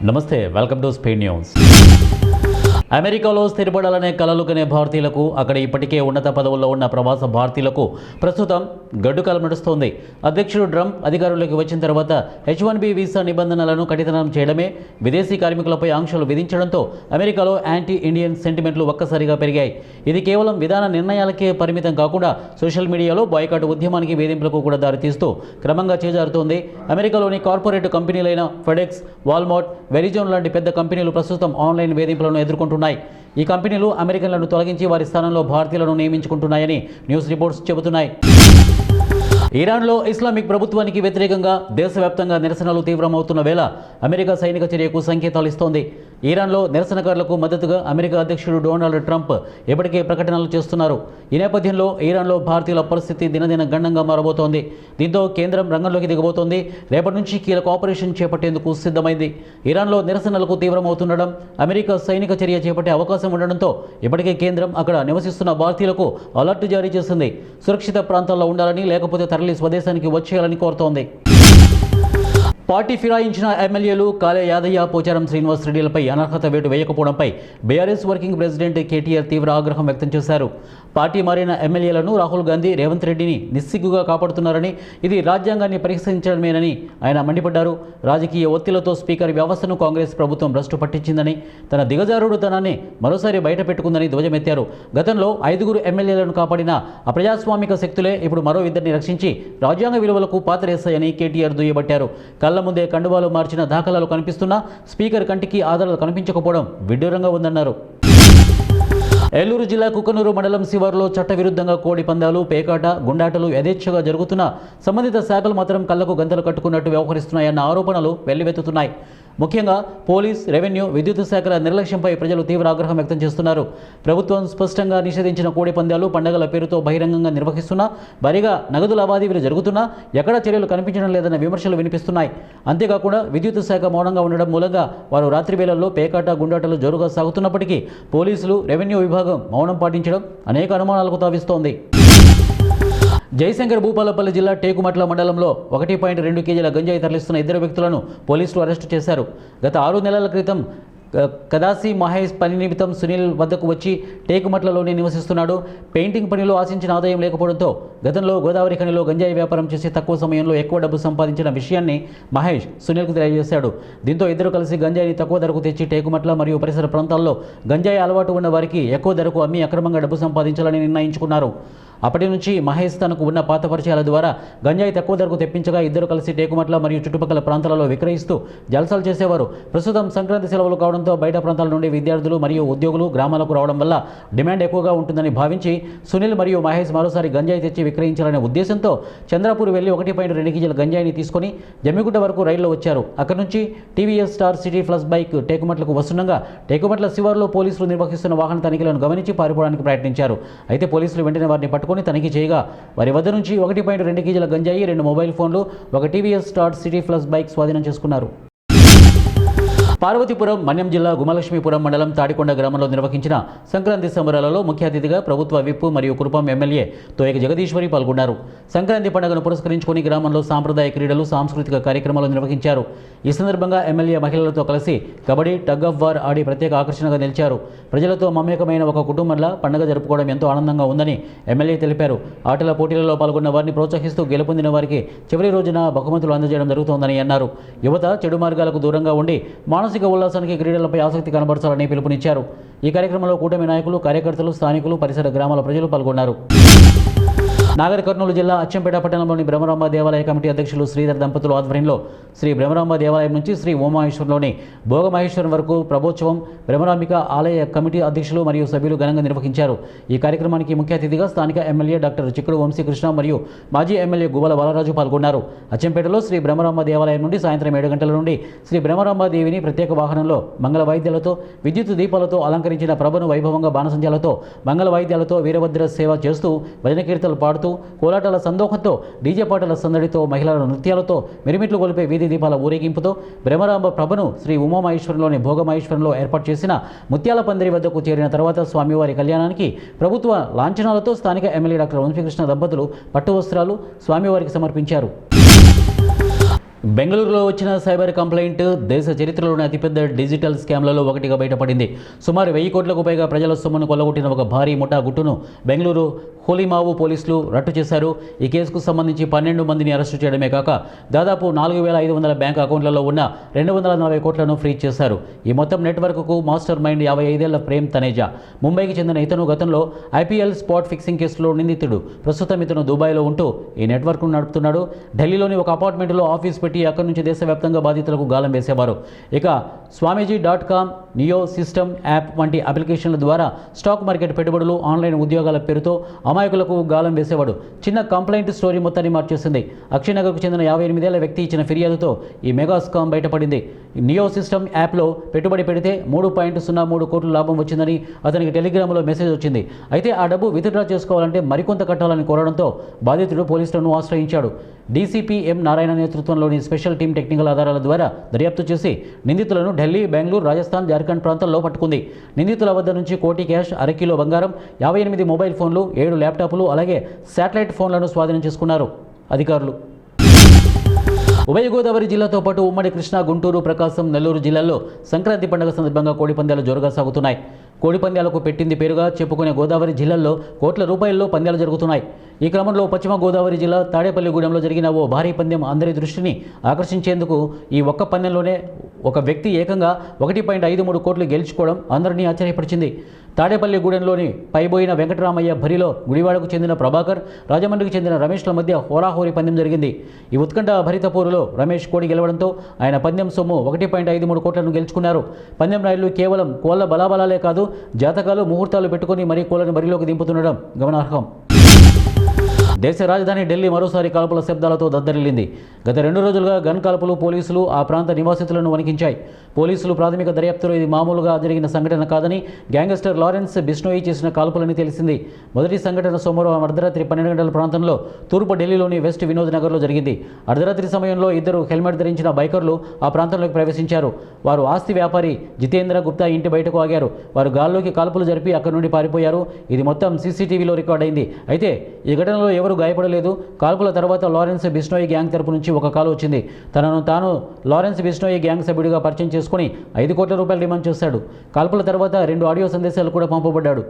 నమస్తే, welcome to speed news. అమెరికాలో స్థిరపడాలనే కలలు కనే భారతీయులకు, అక్కడ ఇప్పటికే ఉన్నత పదవుల్లో ఉన్న ప్రవాస భారతీయులకు ప్రస్తుతం గడ్డుకాలం నడుస్తోంది. అధ్యక్షుడు ట్రంప్ అధికారంలోకి వచ్చిన తర్వాత H-1B వీసా నిబంధనలను కఠినం చేయడమే, విదేశీ కార్మికులపై ఆంక్షలు విధించడంతో అమెరికాలో యాంటీ ఇండియన్ సెంటిమెంట్లు ఒక్కసారిగా పెరిగాయి. ఇది కేవలం విధాన నిర్ణయాలకే పరిమితం కాకుండా సోషల్ మీడియాలో బాయ్కాట్ ఉద్యమానికి, వేధింపులకు కూడా దారితీస్తూ క్రమంగా చేజారుతోంది. అమెరికాలోని కార్పొరేట్ కంపెనీలైన ఫెడెక్స్, వాల్మార్ట్, వెరిజోన్ లాంటి పెద్ద కంపెనీలు ప్రస్తుతం ఆన్లైన్ వేధింపులను ఎదుర్కొంటున్నాయి. ఈ కంపెనీలు అమెరికన్లను తొలగించి వారి స్థానంలో భారతీయులను నియమించుకుంటున్నాయని న్యూస్ రిపోర్ట్స్ చెబుతున్నాయి. ఇరాన్లో ఇస్లామిక్ ప్రభుత్వానికి వ్యతిరేకంగా దేశవ్యాప్తంగా నిరసనలు తీవ్రమవుతున్న వేళ అమెరికా సైనిక చర్యకు సంకేతాలు ఇస్తోంది. ఇరాన్లో నిరసనకారులకు మద్దతుగా అమెరికా అధ్యక్షుడు డొనాల్డ్ ట్రంప్ ఇప్పటికే ప్రకటనలు చేస్తున్నారు. ఈ నేపథ్యంలో ఇరాన్లో భారతీయుల పరిస్థితి దినదిన గండంగా మారబోతోంది. దీంతో కేంద్రం రంగంలోకి దిగబోతోంది. రేపటి నుంచి కీలక ఆపరేషన్ చేపట్టేందుకు సిద్ధమైంది. ఇరాన్లో నిరసనలకు తీవ్రమవుతుండడం, అమెరికా సైనిక చర్య చేపట్టే అవకాశం ఉండడంతో ఇప్పటికే కేంద్రం అక్కడ నివసిస్తున్న భారతీయులకు అలర్ట్ జారీ చేసింది. సురక్షిత ప్రాంతాల్లో ఉండాలని, లేకపోతే తరలి స్వదేశానికి వచ్చేయాలని కోరుతోంది. పార్టీ ఫిరాయించిన ఎమ్మెల్యేలు కాళే యాదయ్య, పోచారం శ్రీనివాస్ రెడ్డిలపై అనర్హత వేటు వేయకపోవడంపై బీఆర్ఎస్ వర్కింగ్ ప్రెసిడెంట్ కేటీఆర్ తీవ్ర ఆగ్రహం వ్యక్తం చేశారు. పార్టీ మారిన ఎమ్మెల్యేలను రాహుల్ గాంధీ, రేవంత్ రెడ్డిని నిస్సిగ్గుగా కాపాడుతున్నారని, ఇది రాజ్యాంగాన్ని పరిహసించడమేనని ఆయన మండిపడ్డారు. రాజకీయ ఒత్తిళ్లతో స్పీకర్ వ్యవస్థను కాంగ్రెస్ ప్రభుత్వం భ్రష్టు పట్టించిందని, తన దిగజారుడుతనాన్ని మరోసారి బయటపెట్టుకుందని ధ్వజమెత్తారు. గతంలో 5 ఎమ్మెల్యేలను కాపాడిన అప్రజాస్వామిక శక్తులే ఇప్పుడు మరో 2ని రక్షించి రాజ్యాంగ విలువలకు పాతరేస్తాయని కేటీఆర్ దుయ్యబట్టారు. కళ్ల ముందే కండువాలు మార్చిన దాఖలాలు కనిపిస్తున్నా స్పీకర్ కంటికి ఆధారాలు కనిపించకపోవడం విడ్డూరంగా ఉందన్నారు. ఏలూరు జిల్లా కుకనూరు మండలం శివారులో చట్టవిరుద్ధంగా కోడి పందాలు, పేకాట, గుండాటలు యథేచ్ఛగా జరుగుతున్నా సంబంధిత శాఖలు మాత్రం కళ్లకు గంతలు కట్టుకున్నట్టు వ్యవహరిస్తున్నాయన్న ఆరోపణలు వెల్లువెత్తుతున్నాయి. ముఖ్యంగా పోలీస్, రెవెన్యూ, విద్యుత్ శాఖల నిర్లక్ష్యంపై ప్రజలు తీవ్ర ఆగ్రహం వ్యక్తం చేస్తున్నారు. ప్రభుత్వం స్పష్టంగా నిషేధించిన కోడి పందాలు పండగల పేరుతో బహిరంగంగా నిర్వహిస్తున్నా, భారీగా నగదు లావాదేవీలు జరుగుతున్నా ఎక్కడా చర్యలు కనిపించడం లేదన్న విమర్శలు వినిపిస్తున్నాయి. అంతేకాకుండా విద్యుత్ శాఖ మౌనంగా ఉండడం మూలంగా వారు రాత్రి వేళల్లో పేకాట, గుండాటలు జోరుగా సాగుతున్నప్పటికీ పోలీసులు, రెవెన్యూ విభాగం మౌనం పాటించడం అనేక అనుమానాలకు తావిస్తోంది. జయశంకర్ భూపాలపల్లి జిల్లా టేకుమట్ల మండలంలో 1.2 కేజీల గంజాయి తరలిస్తున్న 2 వ్యక్తులను పోలీసులు అరెస్టు చేశారు. గత 6 నెలల క్రితం కదాసి మహేష్ పని నిమిత్తం సునీల్ వద్దకు వచ్చి టేకుమట్లలోనే నివసిస్తున్నాడు. పెయింటింగ్ పనిలో ఆశించిన ఆదాయం లేకపోవడంతో గతంలో గోదావరి ఖనిలో గంజాయి వ్యాపారం చేసి తక్కువ సమయంలో ఎక్కువ డబ్బు సంపాదించిన విషయాన్ని మహేష్ సునీల్కు తెలియజేశాడు. దీంతో ఇద్దరు కలిసి గంజాయిని తక్కువ ధరకు తెచ్చి టేకుమట్ల మరియు పరిసర ప్రాంతాల్లో గంజాయి అలవాటు ఉన్న వారికి ఎక్కువ ధరకు అమ్మి అక్రమంగా డబ్బు సంపాదించాలని నిర్ణయించుకున్నారు. అప్పటి నుంచి మహేష్ తనకు ఉన్న పాత పరిచయాల ద్వారా గంజాయి తక్కువ ధరకు తెప్పించగా ఇద్దరు కలిసి టేకుమట్ల మరియు చుట్టుపక్కల ప్రాంతాలలో విక్రయిస్తూ జల్సాలు చేసేవారు. ప్రస్తుతం సంక్రాంతి సెలవులు కావడంతో బయట ప్రాంతాల నుండి విద్యార్థులు మరియు ఉద్యోగులు గ్రామాలకు రావడం వల్ల డిమాండ్ ఎక్కువగా ఉంటుందని భావించి సునీల్ మరియు మహేష్ మరోసారి గంజాయి తెచ్చి విక్రయించాలనే ఉద్దేశంతో చంద్రపూర్ వెళ్లి 1.2 కేజీల గంజాయిని తీసుకుని జమ్మిగుట్ట వరకు రైల్లో వచ్చారు. అక్కడి నుంచి TVS star city plus bike టేకుమట్లకు వస్తుండగా టేకుమట్ల శివారులో పోలీసులు నిర్వహిస్తున్న వాహన తనిఖీలను గమనించి పారిపోవడానికి ప్రయత్నించారు. అయితే పోలీసులు వెంటనే వారిని పట్టుకుని తనిఖీ చేయగా వారి వద్ద నుంచి 1.2 కేజీల గంజాయి, 2 మొబైల్ ఫోన్లు, ఒక TVS star city plus bike స్వాధీనం చేసుకున్నారు. పార్వతీపురం, మన్యం జిల్లా గుమలక్ష్మీపురం మండలం తాడికొండ గ్రామంలో నిర్వహించిన సంక్రాంతి సంబరాలలో ముఖ్య అతిథిగా ప్రభుత్వ విప్ మరియు కురుపాం ఎమ్మెల్యే తోయక జగదీశ్వరి పాల్గొన్నారు. సంక్రాంతి పండుగను పురస్కరించుకుని గ్రామంలో సాంప్రదాయ క్రీడలు, సాంస్కృతిక కార్యక్రమాలు నిర్వహించారు. ఈ సందర్భంగా ఎమ్మెల్యే మహిళలతో కలిసి కబడ్డీ, టగ్ ఆఫ్ వార్ ఆడి ప్రత్యేక ఆకర్షణగా నిలిచారు. ప్రజలతో మమేకమైన ఒక కుటుంబంలా పండుగ జరుపుకోవడం ఎంతో ఆనందంగా ఉందని ఎమ్మెల్యే తెలిపారు. ఆటల పోటీలలో పాల్గొన్న వారిని ప్రోత్సహిస్తూ గెలుపొందిన వారికి చివరి రోజున బహుమతులు అందజేయడం జరుగుతోందని అన్నారు. యువత చెడు మార్గాలకు దూరంగా ఉండి మానసిక ఉల్లాసానికి, క్రీడలపై ఆసక్తి కనబరచాలని పిలుపునిచ్చారు. ఈ కార్యక్రమంలో కూటమి నాయకులు, కార్యకర్తలు, స్థానికులు, పరిసర గ్రామాల ప్రజలు పాల్గొన్నారు. నాగర్ కర్నూలు జిల్లా అచ్చంపేట పట్టణంలోని బ్రహ్మరాంబ దేవాలయ కమిటీ అధ్యక్షులు శ్రీధర్ దంపతుల ఆధ్వర్యంలో శ్రీ బ్రహ్మరాంబ దేవాలయం నుంచి శ్రీ ఉమామహేశ్వరంలోని భోగమహేశ్వరం వరకు ప్రభోత్సవం బ్రహ్మరాంబిక ఆలయ కమిటీ అధ్యక్షులు మరియు సభ్యులు ఘనంగా నిర్వహించారు. ఈ కార్యక్రమానికి ముఖ్య అతిథిగా స్థానిక ఎమ్మెల్యే డాక్టర్ చిక్కుడు వంశీకృష్ణ మరియు మాజీ ఎమ్మెల్యే గువ్వల బాలరాజు పాల్గొన్నారు. అచ్చంపేటలో శ్రీ బ్రహ్మరాంబ దేవాలయం నుండి సాయంత్రం 7 గంటల నుండి శ్రీ బ్రహ్మరాంబ దేవిని ప్రత్యేక వాహనంలో మంగళ వాయిద్యాలతో, విద్యుత్ దీపాలతో అలంకరించిన ప్రభను వైభవంగా బాణసంచాలతో, మంగళ వాయిద్యాలతో వీరభద్ర సేవ చేస్తూ భజన కీర్తనలు పాడుతూ కోలాటాల సందోహంతో, డీజే పాటల సందడితో, మహిళల నృత్యాలతో, మిరిమిట్లు గొలిపే వీధి దీపాల ఊరేగింపుతో బ్రహ్మరాంబ ప్రభను శ్రీ ఉమామహేశ్వరంలోని భోగమహేశ్వరంలో ఏర్పాటు చేసిన ముత్యాల పందిరి వద్దకు చేరిన తర్వాత స్వామివారి కళ్యాణానికి ప్రభుత్వ లాంఛనాలతో స్థానిక ఎమ్మెల్యే డాక్టర్ వంశీకృష్ణ దంపతులు పట్టు వస్త్రాలు స్వామివారికి సమర్పించారు. బెంగళూరులో వచ్చిన సైబర్ కంప్లైంట్ దేశ చరిత్రలోని అతిపెద్ద డిజిటల్ స్కామ్లలో ఒకటిగా బయటపడింది. సుమారు 1000 కోట్లకు పైగా ప్రజల సొమ్మును కొల్లగొట్టిన ఒక భారీ ముఠా గుట్టును బెంగళూరు హోలీమావు పోలీసులు రట్టు చేశారు. ఈ కేసుకు సంబంధించి 12 మందిని అరెస్టు చేయడమే కాక దాదాపు 4500 బ్యాంక్ అకౌంట్లలో ఉన్న 240 కోట్లను ఫ్రీజ్ చేశారు. ఈ మొత్తం నెట్వర్క్కు మాస్టర్ మైండ్ 55 ఏళ్ల ప్రేమ్ తనేజా. ముంబైకి చెందిన ఇతను గతంలో ఐపీఎల్ స్పాట్ ఫిక్సింగ్ కేసులో నిందితుడు. ప్రస్తుతం ఇతను దుబాయ్లో ఉంటూ ఈ నెట్వర్క్ను నడుపుతున్నాడు. ఢిల్లీలోని ఒక అపార్ట్మెంట్లో ఆఫీస్ పెట్టి అక్కడి నుంచి దేశవ్యాప్తంగా బాధితులకు గాలం వేసేవారు. ఇక స్వామీజీ.com, నియో సిస్టమ్ యాప్ వంటి అప్లికేషన్ల ద్వారా స్టాక్ మార్కెట్ పెట్టుబడులు, ఆన్లైన్ ఉద్యోగాల పేరుతో అమాయకులకు గాలం వేసేవాడు. చిన్న కంప్లైంట్ స్టోరీ మొత్తాన్ని మార్చేసింది. అక్షయనగర్కు చెందిన 58 ఏళ్ల వ్యక్తి ఇచ్చిన ఫిర్యాదుతో ఈ మెగా స్కామ్ బయటపడింది. నియో సిస్టమ్ యాప్లో పెట్టుబడి పెడితే 3.03 కోట్ల లాభం వచ్చిందని అతనికి టెలిగ్రామ్లో మెసేజ్ వచ్చింది. అయితే ఆ డబ్బు విత్డ్రా చేసుకోవాలంటే మరికొంత కట్టాలని కోరడంతో బాధితుడు పోలీసులను ఆశ్రయించాడు. డీసీపీ ఎం నారాయణ నేతృత్వంలోని స్పెషల్ టీం టెక్నికల్ ఆధారాల ద్వారా దర్యాప్తు చేసి నిందితులను ఢిల్లీ, బెంగళూరు, రాజస్థాన్, జార్ఖండ్ ప్రాంతాల్లో పట్టుకుంది. నిందితుల వద్ద నుంచి కోటి క్యాష్, అరకిలో బంగారం, 58 మొబైల్ ఫోన్లు, 7 ల్యాప్టాప్లు, అలాగే శాటిలైట్ ఫోన్లను స్వాధీనం చేసుకున్నారు అధికారులు. ఉభయ గోదావరి జిల్లాతో పాటు ఉమ్మడి కృష్ణా, గుంటూరు, ప్రకాశం, నెల్లూరు జిల్లాల్లో సంక్రాంతి పండుగ సందర్భంగా కోడిపందాలు జోరుగా సాగుతున్నాయి. కోడిపందాలకు పెట్టింది పేరుగా చెప్పుకునే గోదావరి జిల్లాల్లో కోట్ల రూపాయల్లో పందాలు జరుగుతున్నాయి. ఈ క్రమంలో పశ్చిమ గోదావరి జిల్లా తాడేపల్లిగూడెంలో జరిగిన ఓ భారీ పందెం అందరి దృష్టిని ఆకర్షించేందుకు ఈ ఒక్క పందెంలోనే ఒక వ్యక్తి ఏకంగా 1.53 కోట్లు గెలుచుకోవడం అందరినీ ఆశ్చర్యపరిచింది. తాడేపల్లిగూడెంలోని పైబోయిన వెంకటరామయ్య భరిలో గుడివాడకు చెందిన ప్రభాకర్, రాజమండ్రికి చెందిన రమేష్ల మధ్య హోరాహోరీ పందెం జరిగింది. ఈ ఉత్కంఠ భరిత పోరులో రమేష్ కోడి గెలవడంతో ఆయన పందెం సొమ్ము 1.53 కోట్లను గెలుచుకున్నారు. పందెం రాయుళ్లు కేవలం కోళ్ల బలాబలాలే కాదు, జాతకాలు, ముహూర్తాలు పెట్టుకుని మరీ కోళ్లను బరిలోకి దింపుతుండడం గమనార్హం. దేశ రాజధాని ఢిల్లీ మరోసారి కాల్పుల శబ్దాలతో దద్దరిల్లింది. గత 2 రోజులుగా గన్ కాల్పులు పోలీసులు ఆ ప్రాంత నివాసితులను వణికించాయి. పోలీసులు ప్రాథమిక దర్యాప్తులో ఇది మామూలుగా జరిగిన సంఘటన కాదని, గ్యాంగ్స్టర్ లారెన్స్ బిష్నోయి చేసిన కాల్పులని తెలిసింది. మొదటి సంఘటన సోమవారం అర్ధరాత్రి 12 గంటల ప్రాంతంలో తూర్పు ఢిల్లీలోని వెస్ట్ వినోద్ నగర్లో జరిగింది. అర్ధరాత్రి సమయంలో 2 హెల్మెట్ ధరించిన బైకర్లు ఆ ప్రాంతంలోకి ప్రవేశించారు. వారు ఆస్తి వ్యాపారి జితేంద్ర గుప్తా ఇంటి బయటకు ఆగారు. వారు గాల్లోకి కాల్పులు జరిపి అక్కడి నుండి పారిపోయారు. ఇది మొత్తం సీసీటీవీలో రికార్డైంది. అయితే ఈ ఘటనలో ఎవరు గాయపడలేదు. కాల్పుల తర్వాత లారెన్స్ బిష్నోయి గ్యాంగ్ తరపు నుంచి ఒక కాల్ వచ్చింది. తనను తాను లారెన్స్ బిష్నోయి గ్యాంగ్ సభ్యుడిగా పరిచయం చేసుకుని 5 కోట్ల రూపాయలు డిమాండ్ చేశాడు. కాల్పుల తర్వాత 2 ఆడియో సందేశాలు కూడా పంపబడ్డాడు.